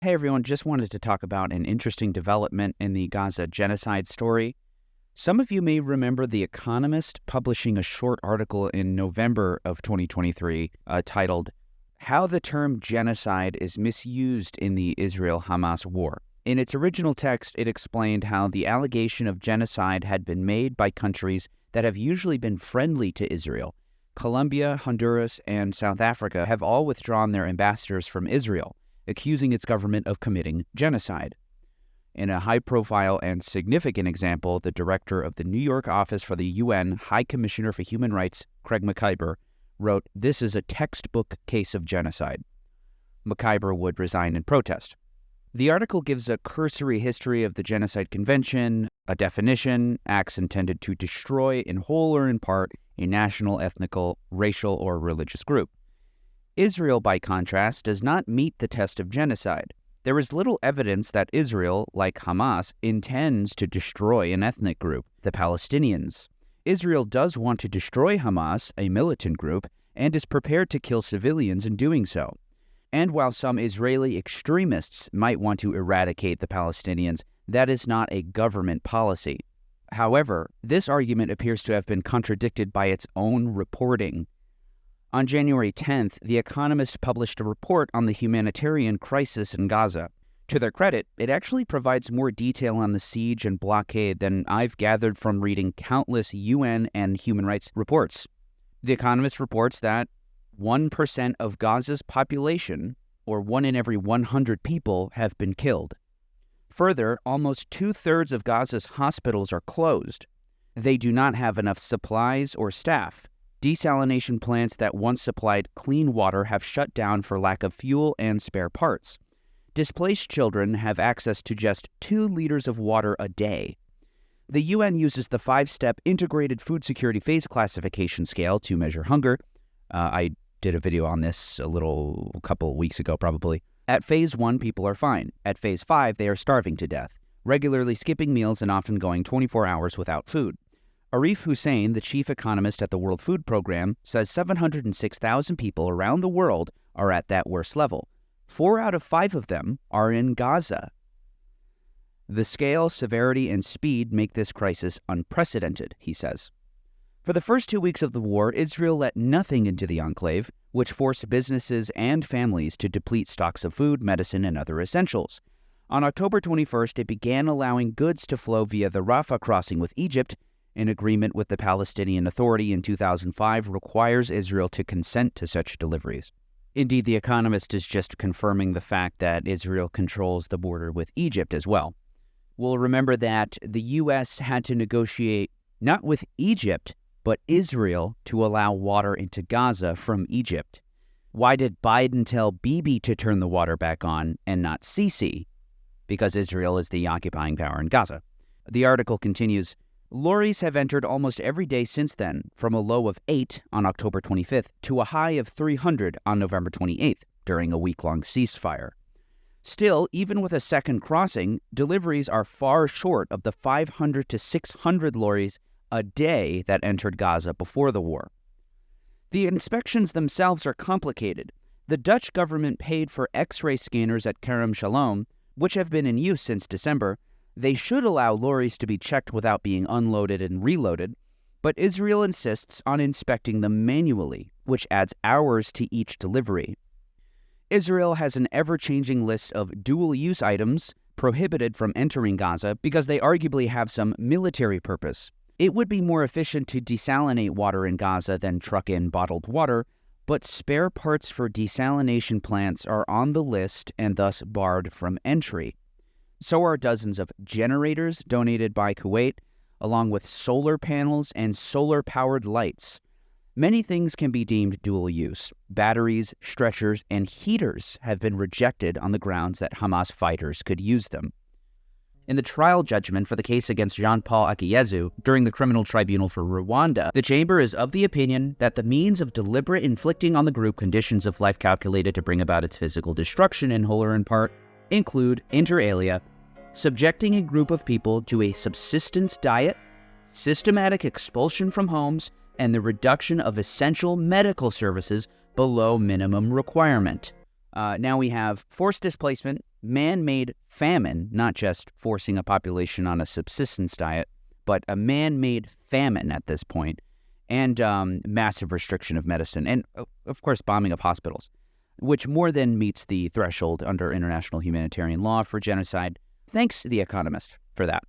Hey everyone, just wanted to talk about an interesting development in the Gaza genocide story. Some of you may remember The Economist publishing a short article in November of 2023 titled, How the Term Genocide is Misused in the Israel-Hamas War. In its original text, it explained how the allegation of genocide had been made by countries that have usually been friendly to Israel. Colombia, Honduras, and South Africa have all withdrawn their ambassadors from Israel, accusing its government of committing genocide. In a high-profile and significant example, the director of the New York office for the UN High Commissioner for Human Rights, Craig McIver, wrote, "This is a textbook case of genocide." McIver would resign in protest. The article gives a cursory history of the Genocide Convention, a definition, acts intended to destroy in whole or in part a national, ethnical, racial, or religious group. Israel, by contrast, does not meet the test of genocide. There is little evidence that Israel, like Hamas, intends to destroy an ethnic group, the Palestinians. Israel does want to destroy Hamas, a militant group, and is prepared to kill civilians in doing so. And while some Israeli extremists might want to eradicate the Palestinians, that is not a government policy. However, this argument appears to have been contradicted by its own reporting. On January 10th, The Economist published a report on the humanitarian crisis in Gaza. To their credit, it actually provides more detail on the siege and blockade than I've gathered from reading countless UN and human rights reports. The Economist reports that 1% of Gaza's population, or 1 in every 100 people, have been killed. Further, almost 2/3 of Gaza's hospitals are closed. They do not have enough supplies or staff. Desalination plants that once supplied clean water have shut down for lack of fuel and spare parts. Displaced children have access to just 2 liters of water a day. The UN uses the 5-step Integrated Food Security Phase Classification Scale to measure hunger. I did a video on this a couple weeks ago, probably. At Phase 1, people are fine. At Phase 5, they are starving to death, regularly skipping meals and often going 24 hours without food. Arif Hussein, the chief economist at the World Food Program, says 706,000 people around the world are at that worst level. 4 out of 5 of them are in Gaza. The scale, severity, and speed make this crisis unprecedented, he says. For the first 2 weeks of the war, Israel let nothing into the enclave, which forced businesses and families to deplete stocks of food, medicine, and other essentials. On October 21st, it began allowing goods to flow via the Rafah crossing with Egypt. An agreement with the Palestinian Authority in 2005 requires Israel to consent to such deliveries. Indeed, The Economist is just confirming the fact that Israel controls the border with Egypt as well. We'll remember that the U.S. had to negotiate not with Egypt, but Israel to allow water into Gaza from Egypt. Why did Biden tell Bibi to turn the water back on and not Sisi? Because Israel is the occupying power in Gaza. The article continues, lorries have entered almost every day since then, from a low of 8 on October 25th to a high of 300 on November 28th, during a week-long ceasefire. Still, even with a second crossing, deliveries are far short of the 500 to 600 lorries a day that entered Gaza before the war. The inspections themselves are complicated. The Dutch government paid for X-ray scanners at Kerem Shalom, which have been in use since December. They should allow lorries to be checked without being unloaded and reloaded, but Israel insists on inspecting them manually, which adds hours to each delivery. Israel has an ever-changing list of dual-use items prohibited from entering Gaza because they arguably have some military purpose. It would be more efficient to desalinate water in Gaza than truck in bottled water, but spare parts for desalination plants are on the list and thus barred from entry. So are dozens of generators donated by Kuwait, along with solar panels and solar-powered lights. Many things can be deemed dual-use. Batteries, stretchers, and heaters have been rejected on the grounds that Hamas fighters could use them. In the trial judgment for the case against Jean-Paul Akayesu during the Criminal Tribunal for Rwanda, the chamber is of the opinion that the means of deliberate inflicting on the group conditions of life calculated to bring about its physical destruction in whole or in part include, inter alia, subjecting a group of people to a subsistence diet, systematic expulsion from homes, and the reduction of essential medical services below minimum requirement. Now we have forced displacement, man-made famine, not just forcing a population on a subsistence diet, but a man-made famine at this point, and massive restriction of medicine, and of course bombing of hospitals, which more than meets the threshold under international humanitarian law for genocide. Thanks to The Economist for that.